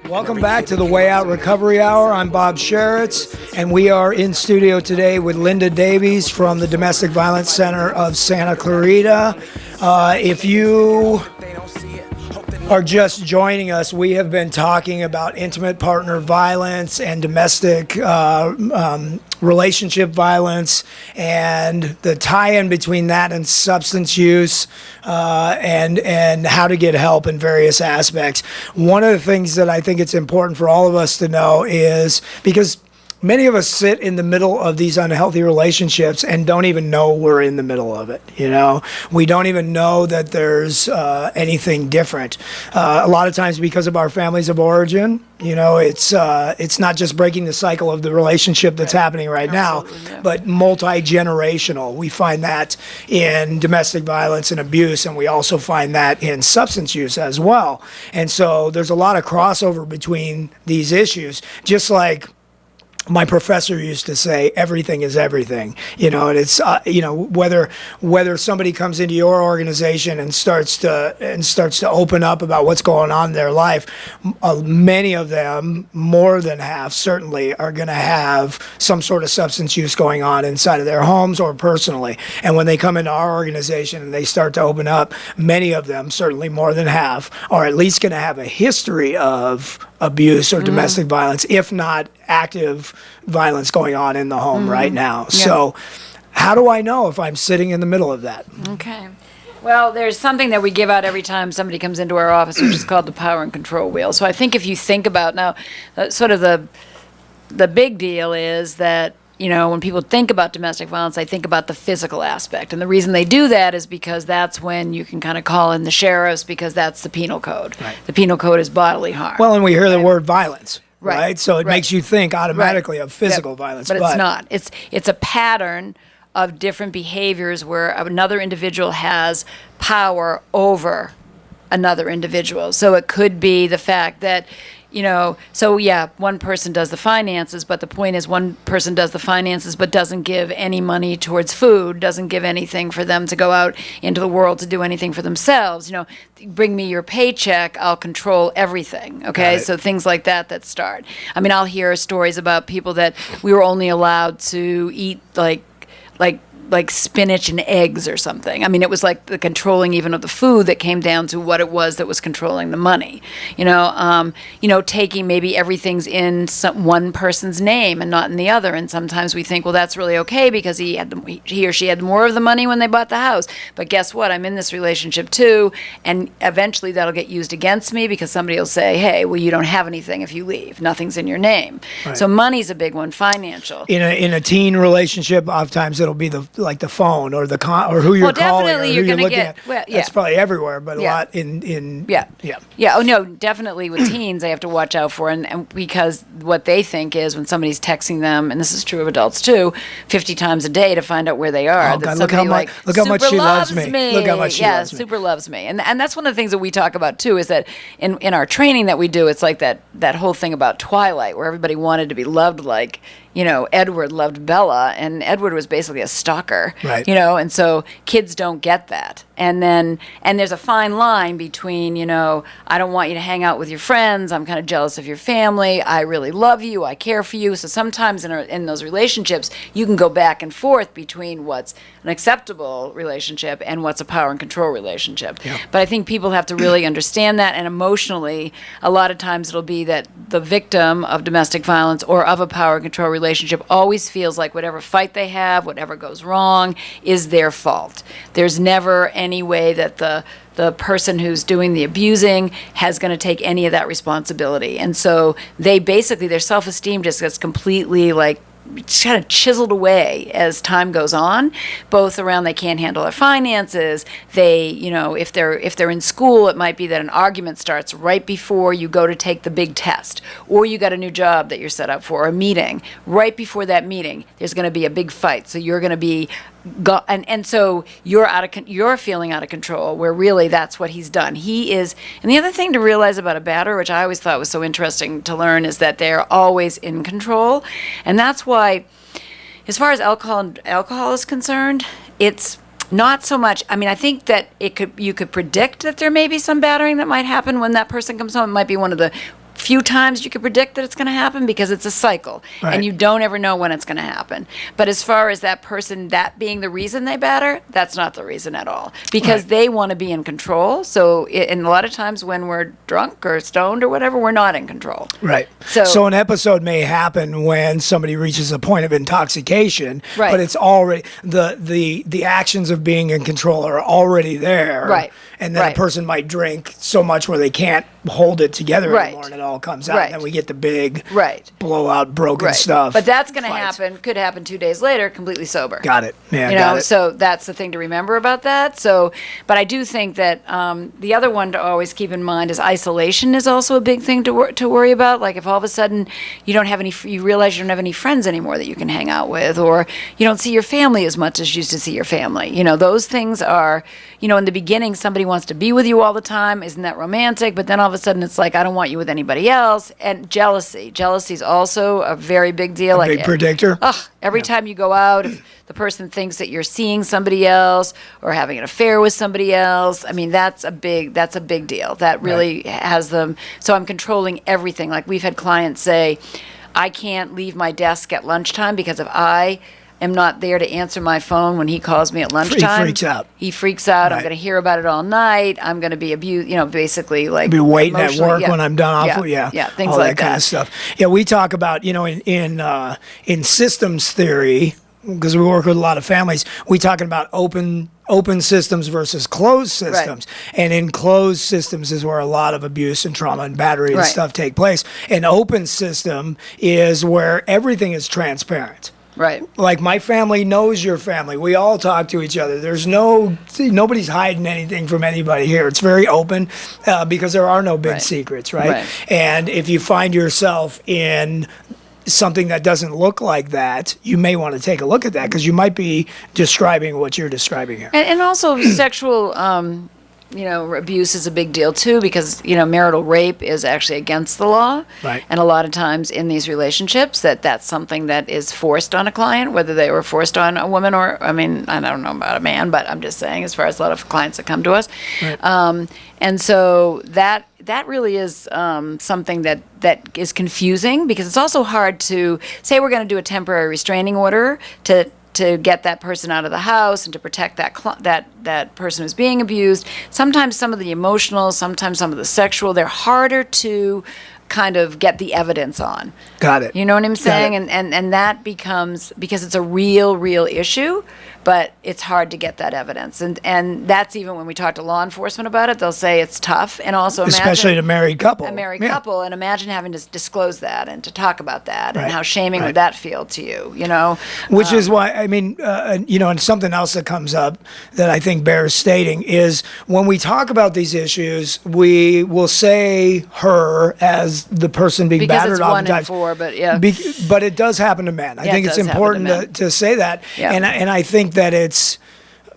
Welcome back to the Way Out Recovery Hour. I'm Bob Sharits, and we are in studio today with Linda Davies from the Domestic Violence Center of Santa Clarita. If you are just joining us, we have been talking about intimate partner violence and domestic relationship violence and the tie-in between that and substance use and how to get help in various aspects. One of the things that I think it's important for all of us to know is because many of us sit in the middle of these unhealthy relationships and don't even know we're in the middle of it. You know, we don't even know that there's anything different. A lot of times because of our families of origin, you know, it's not just breaking the cycle of the relationship that's happening right now, but multi-generational. We find that in domestic violence and abuse, and we also find that in substance use as well. And so there's a lot of crossover between these issues, just like my professor used to say, everything is everything, you know, and it's, you know, whether somebody comes into your organization and starts to open up about what's going on in their life, many of them, more than half certainly, are going to have some sort of substance use going on inside of their homes or personally. And when they come into our organization and they start to open up, many of them, certainly more than half, are at least going to have a history of abuse or domestic violence, if not active violence going on in the home right now. Yeah. So how do I know if I'm sitting in the middle of that? Okay. Well, there's something that we give out every time somebody comes into our office, which is called the power and control wheel. So I think if you think about now, sort of the big deal is that, you know, when people think about domestic violence, they think about the physical aspect. And the reason they do that is because that's when you can kind of call in the sheriffs, because that's the penal code. Right. The penal code is bodily harm. Well, and we hear the word violence, right? So it makes you think automatically of physical violence. But it's not. It's a pattern of different behaviors where another individual has power over another individual. So it could be the fact that, you know, so yeah, one person does the finances, but the point is one person does the finances but doesn't give any money towards food, doesn't give anything for them to go out into the world to do anything for themselves. You know, bring me your paycheck, I'll control everything, okay? So things like that start. I mean, I'll hear stories about people that we were only allowed to eat like spinach and eggs or something. I mean, it was like the controlling even of the food that came down to what it was that was controlling the money. You know, taking maybe everything's in one person's name and not in the other. And sometimes we think, well, that's really okay because he or she had more of the money when they bought the house. But guess what? I'm in this relationship too, and eventually that'll get used against me because somebody will say, hey, well, you don't have anything if you leave. Nothing's in your name. Right. So money's a big one, financial. In a teen relationship, oftentimes it'll be the phone or or who you're calling or who you're looking at. Well, yeah. That's probably everywhere, but a lot in Oh no, definitely with teens they have to watch out for, and because what they think is when somebody's texting them, and this is true of adults too, 50 times a day to find out where they are. Oh God, look how much she loves me. Look how much she loves me. Super loves me, and that's one of the things that we talk about too. Is that in our training that we do, it's like that whole thing about Twilight, where everybody wanted to be loved like, you know, Edward loved Bella, and Edward was basically a stalker, right? You know, and so kids don't get that. And there's a fine line between, you know, I don't want you to hang out with your friends, I'm kind of jealous of your family, I really love you, I care for you. So sometimes in those relationships, you can go back and forth between what's an acceptable relationship and what's a power and control relationship. Yeah. But I think people have to really understand that, and emotionally, a lot of times it'll be that the victim of domestic violence or of a power and control relationship always feels like whatever fight they have, whatever goes wrong, is their fault. There's never any way that the person who's doing the abusing has going to take any of that responsibility. And so they basically, their self-esteem just gets completely like kind of chiseled away as time goes on, both around they can't handle their finances. They, you know, if they're in school, it might be that an argument starts right before you go to take the big test, or you got a new job that you're set up for, or a meeting. Right before that meeting, there's going to be a big fight. So you're going to be and so you're feeling out of control, where really that's what he's done. He is. And the other thing to realize about a batterer, which I always thought was so interesting to learn, is that they're always in control. And that's why, as far as alcohol is concerned, it's not so much. I mean, I think that you could predict that there may be some battering that might happen when that person comes home. It might be one of the few times you could predict that it's going to happen because it's a cycle, Right. and you don't ever know when it's going to happen. But as far as that person, that being the reason they batter, that's not the reason at all, because Right. they want to be in control. So, and a lot of times when we're drunk or stoned or whatever, we're not in control. Right. So- So an episode may happen when somebody reaches a point of intoxication, Right. but it's already the actions of being in control are already there. Right. And then Right. a person might drink so much where they can't hold it together Right. anymore, and it all comes out. Right. And then we get the big Right. blowout, broken Right. stuff. But that's going to fights. happen, could happen 2 days later, completely sober. Got it. Yeah, You got know, it. so that's the thing to remember about that. So, but I do think that the other one to always keep in mind is isolation is also a big thing to worry about. Like if all of a sudden you don't have any, you realize you don't have any friends anymore that you can hang out with, or you don't see your family as much as you used to see your family. You know, those things are, you know, in the beginning somebody wants to be with you all the time. Isn't that romantic? But then all of a sudden it's like, I don't want you with anybody else. And jealousy is also a very big deal. Big predictor. Every time you go out, if the person thinks that you're seeing somebody else or having an affair with somebody else, I mean, that's a big deal. That really has them. So I'm controlling everything. Like we've had clients say, I can't leave my desk at lunchtime because if I am not there to answer my phone when he calls me at lunchtime, freaks out. He freaks out. I'm Right. going to hear about it all night. I'm going to be abused, you know, basically like Be waiting at emotionally- work yeah. when I'm done off. Yeah, things all like that kind of stuff. Yeah, we talk about, you know, in systems theory, because we work with a lot of families, we talking about open systems versus closed systems. And in closed systems is where a lot of abuse and trauma and battery and Right. stuff take place. An open system is where everything is transparent. Right. Like my family knows your family. We all talk to each other. There's nobody's hiding anything from anybody here. It's very open because there are no big Right. secrets, right? Right. And if you find yourself in something that doesn't look like that, you may want to take a look at that because you might be describing what you're describing here. And also sexual, you know, abuse is a big deal too because, you know, marital rape is actually against the law. Right. And a lot of times in these relationships that's something that is forced on a client, whether they were forced on a woman or, I mean, I don't know about a man, but I'm just saying as far as a lot of clients that come to us. Right. And so that really is something that is confusing because it's also hard to say we're going to do a temporary restraining order to get that person out of the house and to protect that person who's being abused. Sometimes some of the emotional, sometimes some of the sexual, they're harder to kind of get the evidence on. Got it. You know what I'm saying? it. And that becomes, because it's a real issue, but it's hard to get that evidence. And that's even when we talk to law enforcement about it, they'll say it's tough. And also Especially imagine a married couple. a married Yeah. couple, and imagine having to disclose that and to talk about that Right. and how shaming Right. would that feel to you, you know? Which is why, I mean, you know, and something else that comes up that I think bears stating is when we talk about these issues, we will say her as the person being Because battered it's 1 in oftentimes. 4, but yeah. But it does happen to men. I Yeah, think it it's does happen to important men. to say that. Yeah. And I think that it's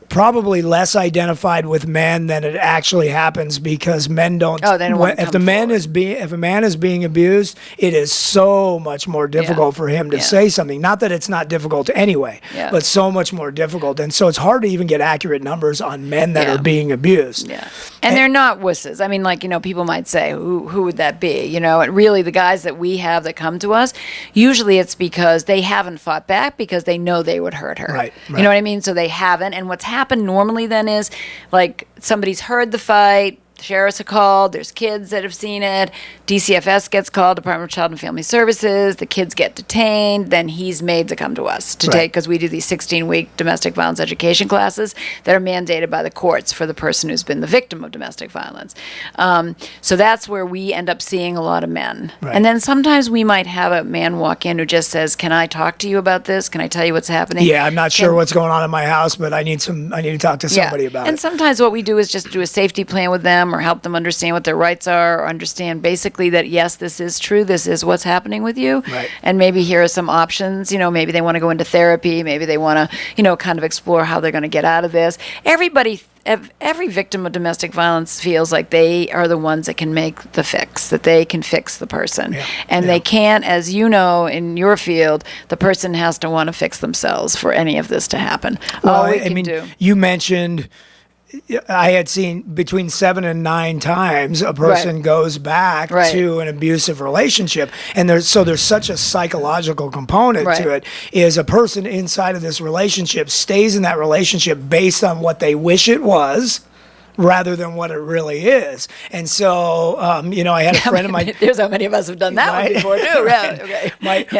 probably less identified with men than it actually happens because men don't. Oh, they don't want to if come the man forward. if a man is being abused, it is so much more difficult for him to Yeah. say something. Not that it's not difficult anyway, Yeah. but so much more difficult. And so it's hard to even get accurate numbers on men that Yeah. are being abused. Yeah. And they're not wusses. I mean, like, you know, people might say, who would that be? You know, and really the guys that we have that come to us, usually it's because they haven't fought back because they know they would hurt her. Right, You know what I mean? So they haven't. And what's happened normally then is like somebody's heard the fight, the sheriffs are called, there's kids that have seen it, DCFS gets called, Department of Child and Family Services, the kids get detained, then he's made to come to us to Right. take, because we do these 16-week domestic violence education classes that are mandated by the courts for the person who's been the victim of domestic violence. So that's where we end up seeing a lot of men. Right. And then sometimes we might have a man walk in who just says, can I talk to you about this? Can I tell you what's happening? Yeah, I'm not sure Can- what's going on in my house, but I need to talk to somebody about and it. sometimes what we do is just do a safety plan with them or help them understand what their rights are or understand basically that, yes, this is true. This is what's happening with you. Right. And maybe here are some options. You know, maybe they want to go into therapy. Maybe they want to, you know, kind of explore how they're going to get out of this. Every victim of domestic violence feels like they are the ones that can make the fix, that they can fix the person. Yeah, And yeah. they can't, as you know, in your field, the person has to want to fix themselves for any of this to happen. Well, All we I can mean, do. you mentioned I had seen between 7 and 9 times a person Right. goes back Right. to an abusive relationship, and there's such a psychological component Right. to it. Is a person inside of this relationship stays in that relationship based on what they wish it was, rather than what it really is. And so, I had a friend of mine. There's how many of us have done that one Right. before too. Yeah. Okay.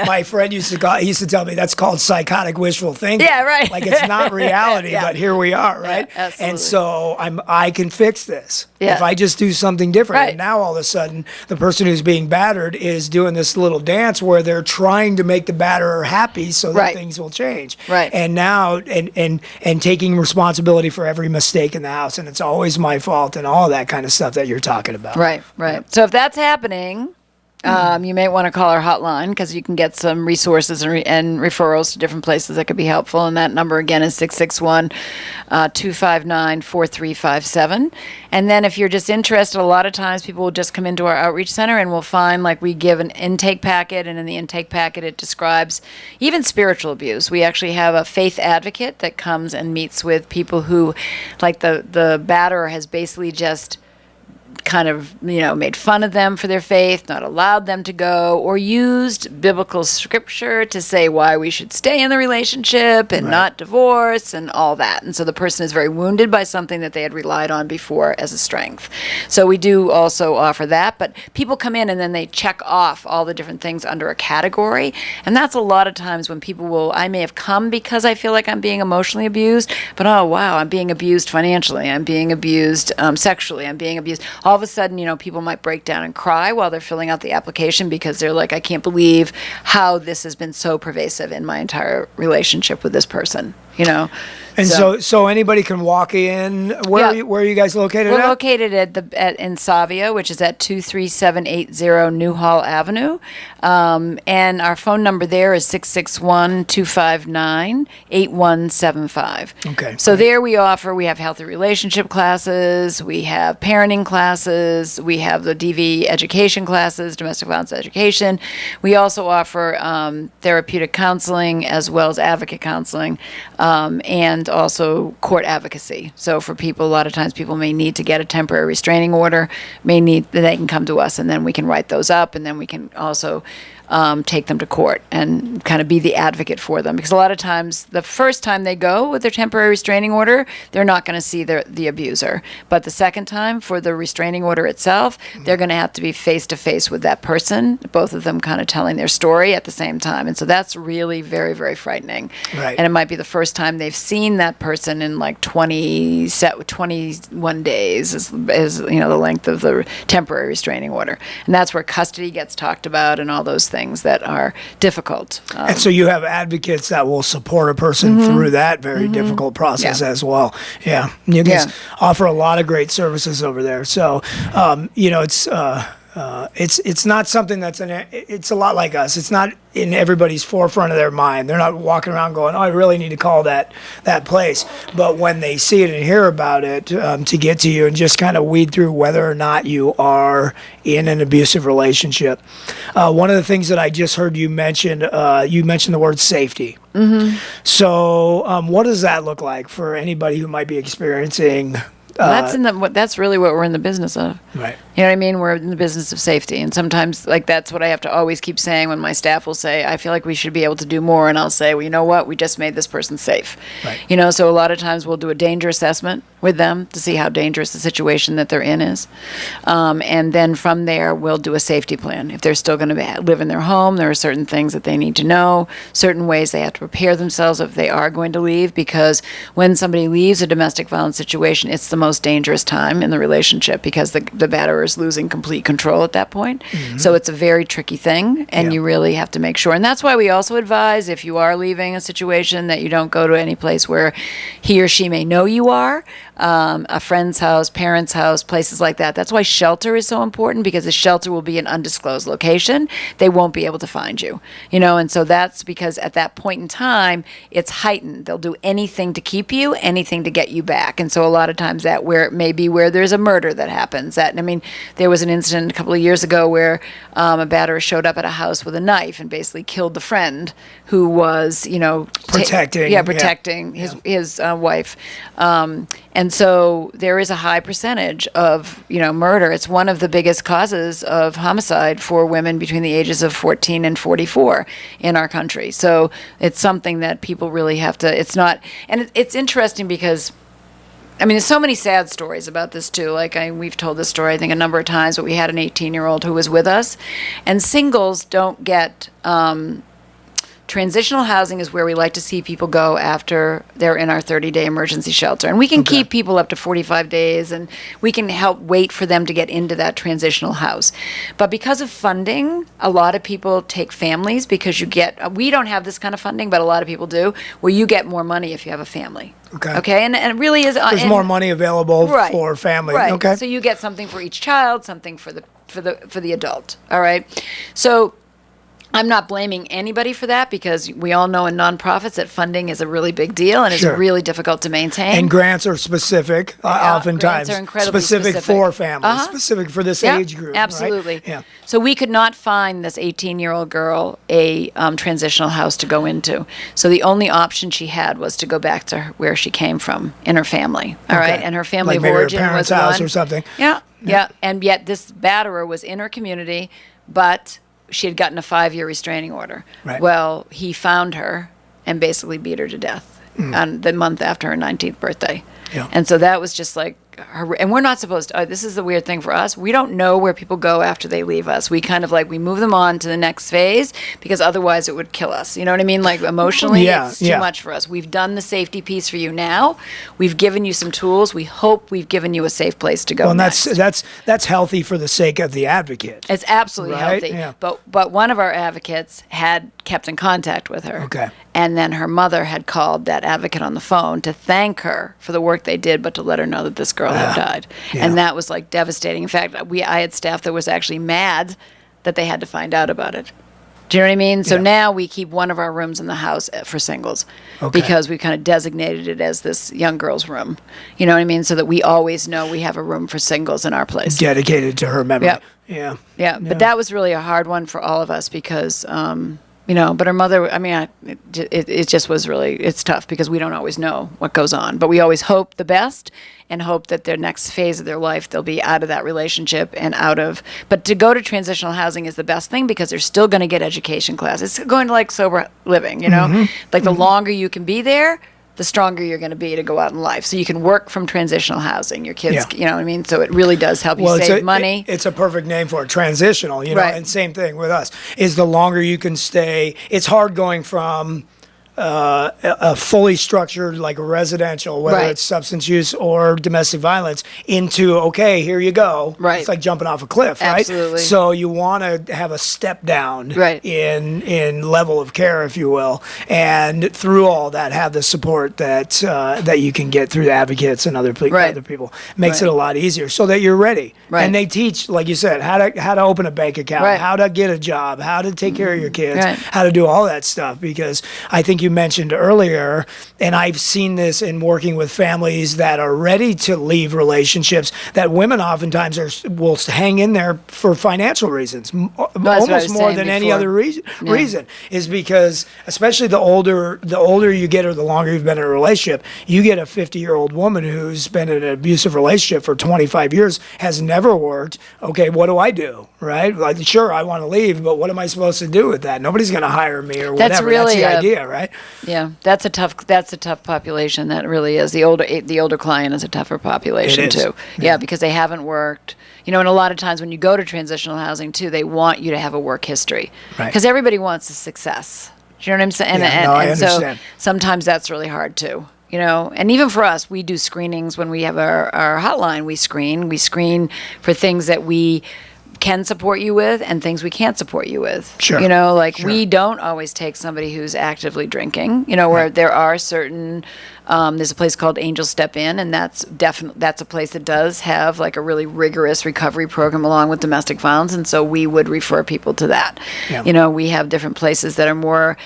My friend used to tell me that's called psychotic wishful thinking. Yeah, right. Like it's not reality, Yeah. but here we are, right? Yeah, absolutely. And so I can fix this Yeah. if I just do something different. Right. And now all of a sudden, the person who's being battered is doing this little dance where they're trying to make the batterer happy so that Right. things will change. Right. And now and taking responsibility for every mistake in the house, and it's always my fault, and all that kind of stuff that you're talking about. Right. So if that's happening, you may want to call our hotline because you can get some resources and referrals to different places that could be helpful. And that number again is 661-259-4357. And then if you're just interested, a lot of times people will just come into our outreach center and we'll find like we give an intake packet, and in the intake packet it describes even spiritual abuse. We actually have a faith advocate that comes and meets with people who, like the batterer has basically just kind of, made fun of them for their faith, not allowed them to go, or used biblical scripture to say why we should stay in the relationship and not divorce and all that. And so the person is very wounded by something that they had relied on before as a strength. So we do also offer that, but people come in and then they check off all the different things under a category. And that's a lot of times when I may have come because I feel like I'm being emotionally abused, but oh wow, I'm being abused financially, I'm being abused sexually, I'm being abused. All of a sudden, people might break down and cry while they're filling out the application because they're like, I can't believe how this has been so pervasive in my entire relationship with this person, And so anybody can walk in. Where are you guys located We're at? located in Savia, which is at 23780 Newhall Avenue. And our phone number there is 661-259-8175. Okay. So there we have healthy relationship classes, we have parenting classes, we have the DV education classes, domestic violence education. We also offer therapeutic counseling as well as advocate counseling, and also court advocacy. So for people, a lot of times people may need to get a temporary restraining order, they can come to us and then we can write those up, and then we can also take them to court and kind of be the advocate for them. Because a lot of times, the first time they go with their temporary restraining order, they're not going to see the abuser. But the second time, for the restraining order itself, they're going to have to be face-to-face with that person, both of them kind of telling their story at the same time. And so that's really very, very frightening. Right. And it might be the first time they've seen that person in like 21 days is the length of the temporary restraining order. And that's where custody gets talked about and all those things that are difficult. And so you have advocates that will support a person through that very difficult process as well. Yeah. You guys offer a lot of great services over there. So, it's not something it's a lot like us. It's not in everybody's forefront of their mind. They're not walking around going, oh, I really need to call that place. But when they see it and hear about it, to get to you and just kind of weed through whether or not you are in an abusive relationship. One of the things that I just heard you mention the word safety. Mm-hmm. So what does that look like for anybody who might be experiencing that's really what we're in the business of. Right. You know what I mean? We're in the business of safety. And sometimes, that's what I have to always keep saying when my staff will say, I feel like we should be able to do more. And I'll say, well, you know what? We just made this person safe. Right. So a lot of times we'll do a danger assessment with them to see how dangerous the situation that they're in is. And then from there, we'll do a safety plan. If they're still going to live in their home, there are certain things that they need to know, certain ways they have to prepare themselves if they are going to leave, because when somebody leaves a domestic violence situation, it's the most dangerous time in the relationship because the batterer is losing complete control at that point. Mm-hmm. So it's a very tricky thing, and you really have to make sure. And that's why we also advise, if you are leaving a situation, that you don't go to any place where he or she may know you are. A friend's house, parent's house, places like that. That's why shelter is so important, because the shelter will be an undisclosed location. They won't be able to find you, and so that's because at that point in time, it's heightened. They'll do anything to keep you, anything to get you back. And so a lot of times that where it may be where there's a murder that happens. There was an incident a couple of years ago where a batterer showed up at a house with a knife and basically killed the friend who was, protecting his wife. And And so there is a high percentage of, murder. It's one of the biggest causes of homicide for women between the ages of 14 and 44 in our country. So it's something that people really have to, it's interesting because there's so many sad stories about this too. We've told this story, I think, a number of times, but we had an 18-year-old who was with us, and singles don't get, transitional housing is where we like to see people go after they're in our 30-day emergency shelter. And we can keep people up to 45 days, and we can help wait for them to get into that transitional house. But because of funding, a lot of people take families because we don't have this kind of funding, but a lot of people do, where you get more money if you have a family. Okay. And it really is. There's more money available for families. Right. Okay. So you get something for each child, something for the adult. All right. So I'm not blaming anybody for that, because we all know in nonprofits that funding is a really big deal and it's really difficult to maintain. And grants are specific, oftentimes. Grants are incredibly specific for families, specific for this age group. Absolutely. Right? Yeah. So we could not find this 18-year-old girl a transitional house to go into. So the only option she had was to go back to where she came from in her family. All right. And her family of origin her parents' was house one. or something. Yeah. And yet this batterer was in her community, but she had gotten a 5-year restraining order. Right. Well, he found her and basically beat her to death on the month after her 19th birthday. Yeah. And so that was just like, and we're not supposed to, this is the weird thing for us. We don't know where people go after they leave us. We kind of we move them on to the next phase, because otherwise it would kill us. You know what I mean? Emotionally, it's too much for us. We've done the safety piece for you now. We've given you some tools. We hope we've given you a safe place to go. Well, and next. that's healthy for the sake of the advocate. It's absolutely healthy. Yeah. But one of our advocates had kept in contact with her. Okay. And then her mother had called that advocate on the phone to thank her for the work they did, but to let her know that this girl had died. Yeah. And that was devastating. In fact, I had staff that was actually mad that they had to find out about it. Do you know what I mean? So now we keep one of our rooms in the house for singles, because we kind of designated it as this young girl's room. You know what I mean? So that we always know we have a room for singles in our place. Dedicated to her memory. Yeah. But that was really a hard one for all of us, because but her mother, it just was really, it's tough because we don't always know what goes on. But we always hope the best and hope that their next phase of their life, they'll be out of that relationship and but to go to transitional housing is the best thing, because they're still going to get education classes. It's going to sober living, the longer you can be there, the stronger you're going to be to go out in life. So you can work from transitional housing. Your kids, you know what I mean? So it really does help you save money. It's a perfect name for it, transitional, and same thing with us, is the longer you can stay. It's hard going from a fully structured, like a residential, whether it's substance use or domestic violence, into, okay, here you go. Right. It's like jumping off a cliff, right? Absolutely. So you want to have a step down in level of care, if you will, and through all that, have the support that you can get through the advocates and other people. Makes it a lot easier so that you're ready. Right. And they teach, like you said, how to open a bank account, how to get a job, how to take care of your kids, how to do all that stuff, because I think you mentioned earlier, and I've seen this in working with families that are ready to leave relationships, that women oftentimes will hang in there for financial reasons, almost more than any other reason, is because, especially the older you get or the longer you've been in a relationship, you get a 50-year-old woman who's been in an abusive relationship for 25 years, has never worked. Okay, what do I do? Right? Sure, I want to leave, but what am I supposed to do with that? Nobody's going to hire me or whatever. That's the idea, right? Yeah, that's a tough population. That really is. The older client is a tougher population too. Yeah, because they haven't worked. And a lot of times when you go to transitional housing too, they want you to have a work history, because everybody wants a success. Do you know what I'm saying? I understand. So sometimes that's really hard too. And even for us, we do screenings when we have our hotline. We screen for things that we can support you with and things we can't support you with. Sure. We don't always take somebody who's actively drinking, where there are certain, there's a place called Angel Step In, and that's a place that does have a really rigorous recovery program along with domestic violence. And so we would refer people to that. Yeah. We have different places that are more,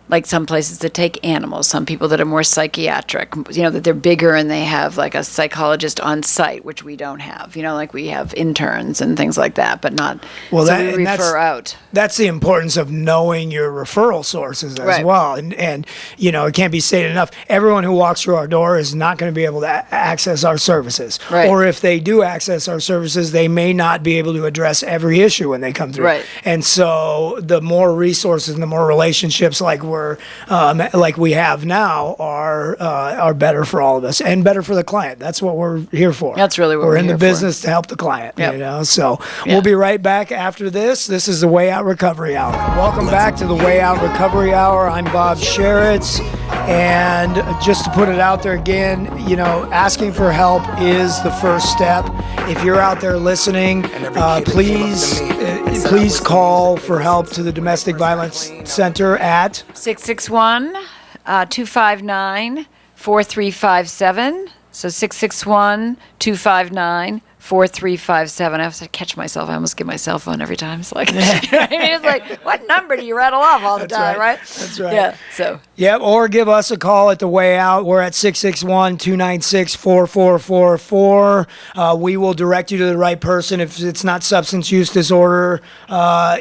like some places that take animals, some people that are more psychiatric, that they're bigger and they have like a psychologist on site, which we don't have, like we have interns and things like that, but not, well, so we refer out. That's the importance of knowing your referral sources as well. And, it can't be stated enough. Everyone who walks through our door is not going to be able to access our services. Right. Or if they do access our services, they may not be able to address every issue when they come through. Right. And so the more resources and the more relationships like we have now are better for all of us and better for the client. That's what we're here for. That's really what we're we're in here the business to help the client. Yep. So we'll be right back after this. This is the Way Out Recovery Hour. Welcome back to the Way Out Recovery Hour. I'm Bob Sharits, and just to put it out there again, asking for help is the first step. If you're out there listening, please call for help to the Domestic Violence Center at 661-259-4357. So 661-259-4357. I have to catch myself. I almost give my cell phone every time. It's like, it's like, what number do you rattle off all the time, right? That's right. Yeah. So. Yep. Or give us a call at the Way Out. We're at 661-296-4444. We will direct you to the right person. If it's not substance use disorder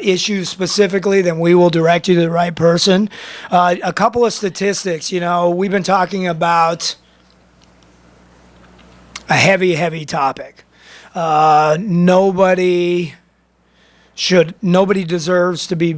issues specifically, then we will direct you to the right person. A couple of statistics. We've been talking about a heavy topic. Nobody deserves to be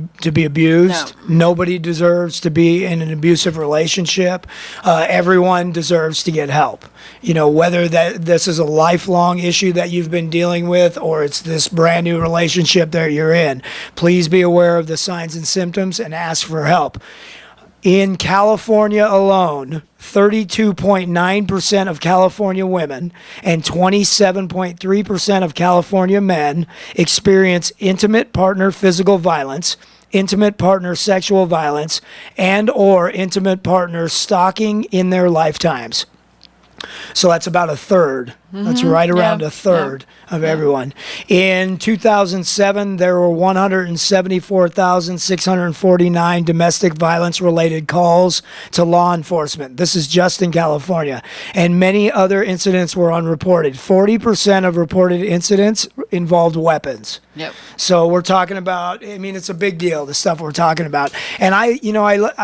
abused. No. Nobody deserves to be in an abusive relationship. Everyone deserves to get help. Whether this is a lifelong issue that you've been dealing with or it's this brand new relationship that you're in, please be aware of the signs and symptoms and ask for help. In California alone, 32.9% of California women and 27.3% of California men experience intimate partner physical violence, intimate partner sexual violence, and or intimate partner stalking in their lifetimes. So that's about a third. That's right around a third of everyone. In 2007, there were 174,649 domestic violence related calls to law enforcement. This is just in California. And many other incidents were unreported. 40% of reported incidents involved weapons. Yep. So we're talking about, it's a big deal, the stuff we're talking about. And I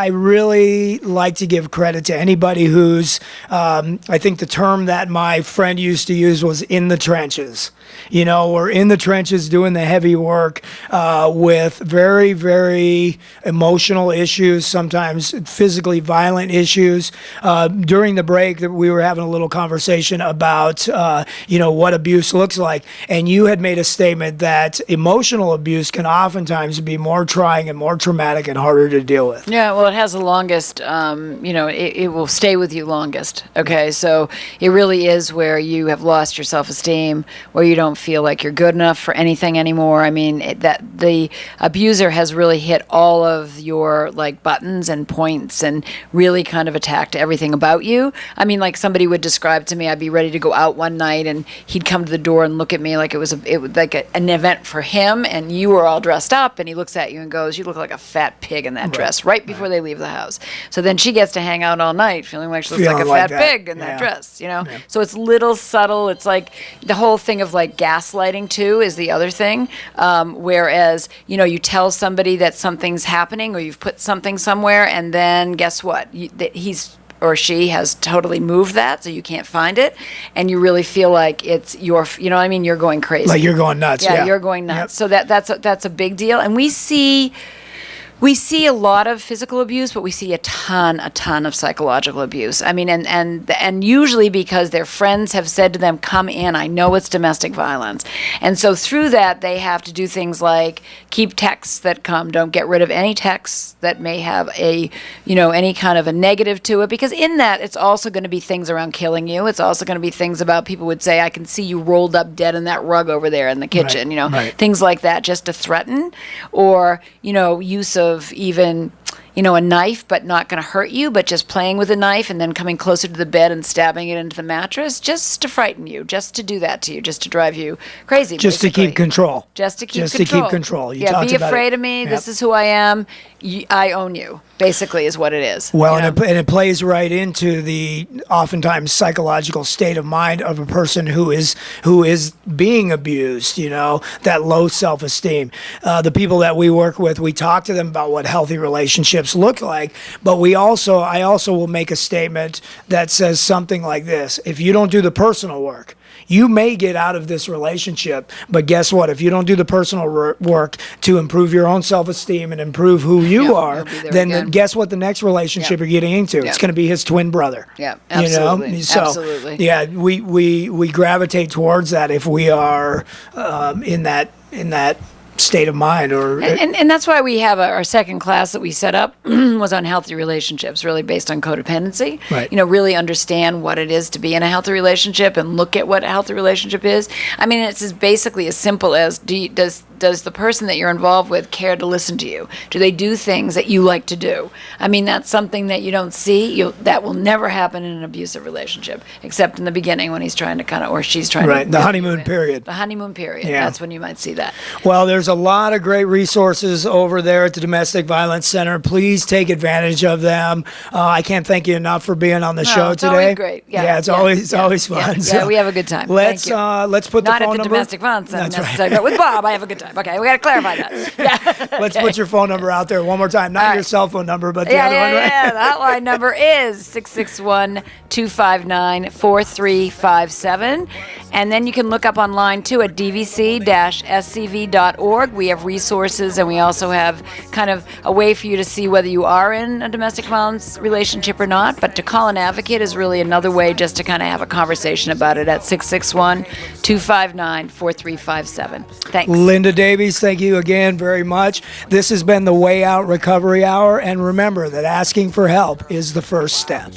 really like to give credit to anybody who's, I think the term that my friend used to use was in the trenches. We're in the trenches doing the heavy work with very, very emotional issues, sometimes physically violent issues. During the break, we were having a little conversation about, what abuse looks like. And you had made a statement that emotional abuse can oftentimes be more trying and more traumatic and harder to deal with. Yeah, well, it has the longest, it will stay with you longest. Okay, so it really is where you have lost your self-esteem, where you don't feel like you're good enough for anything anymore. That the abuser has really hit all of your buttons and points and really kind of attacked everything about you. Like somebody would describe to me, I'd be ready to go out one night and he'd come to the door and look at me like it was an event for him, and you were all dressed up, and he looks at you and goes, "You look like a fat pig in that dress," right before they leave the house. So then she gets to hang out all night feeling like she looks like a fat pig in that dress, So it's little subtle. It's like the whole thing of gaslighting too is the other thing. Whereas, you tell somebody that something's happening or you've put something somewhere, and then guess what? He's or she has totally moved that, so you can't find it, and you really feel like it's your, you're going crazy. Like you're going nuts. Yeah, you're going nuts. Yep. So that's a big deal, and we see a lot of physical abuse, but we see a ton of psychological abuse. And usually because their friends have said to them, "Come in, I know it's domestic violence." And so through that, they have to do things like keep texts that come. Don't get rid of any texts that may have any kind of a negative to it, because in that, it's also going to be things around killing you. It's also going to be things about people would say, "I can see you rolled up dead in that rug over there in the kitchen," things like that, just to threaten, or, use of even, a knife, but not going to hurt you, but just playing with a knife and then coming closer to the bed and stabbing it into the mattress, just to frighten you, just to do that to you, just to drive you crazy. Just basically. To keep control. Just to keep control. You be afraid of me. Yep. This is who I am. I own you. basically is what it is. Well, you know? and it plays right into the oftentimes psychological state of mind of a person who is being abused, that low self-esteem. The people that we work with, we talk to them about what healthy relationships look like, but I also will make a statement that says something like this: if you don't do the personal work, you may get out of this relationship, but guess what? If you don't do the personal work to improve your own self-esteem and improve who you are, then guess what the next relationship you're getting into? It's going to be his twin brother. Yeah, absolutely. So, absolutely. yeah, we gravitate towards that if we are in that state of mind, and that's why we have our second class that we set up was on healthy relationships, really based on codependency. Right. Really understand what it is to be in a healthy relationship and look at what a healthy relationship is. I mean, it's basically as simple as does the person that you're involved with care to listen to you? Do they do things that you like to do? I mean, that's something that you don't see. That will never happen in an abusive relationship, except in the beginning when he's trying to or she's trying to. The honeymoon period. The honeymoon period. Yeah. That's when you might see that. Well, there's a lot of great resources over there at the Domestic Violence Center. Please take advantage of them. I can't thank you enough for being on the show it's today. Always great. Yeah, it's always fun. Yeah, So we have a good time. Let's Thank you. let's put the Not phone at the number. Domestic Violence Center That's necessarily, right. but with Bob, I have a good time. Okay, we got to clarify that. Yeah. Let's put your phone number out there one more time. Not All your right. cell phone number, but the other one. Right? Yeah, the hotline number is 661-259-4357. And then you can look up online, too, at dvc-scv.org. We have resources, and we also have kind of a way for you to see whether you are in a domestic violence relationship or not. But to call an advocate is really another way just to kind of have a conversation about it at 661-259-4357. Thanks. Linda Davies, thank you again very much. This has been the Way Out Recovery Hour, and remember that asking for help is the first step.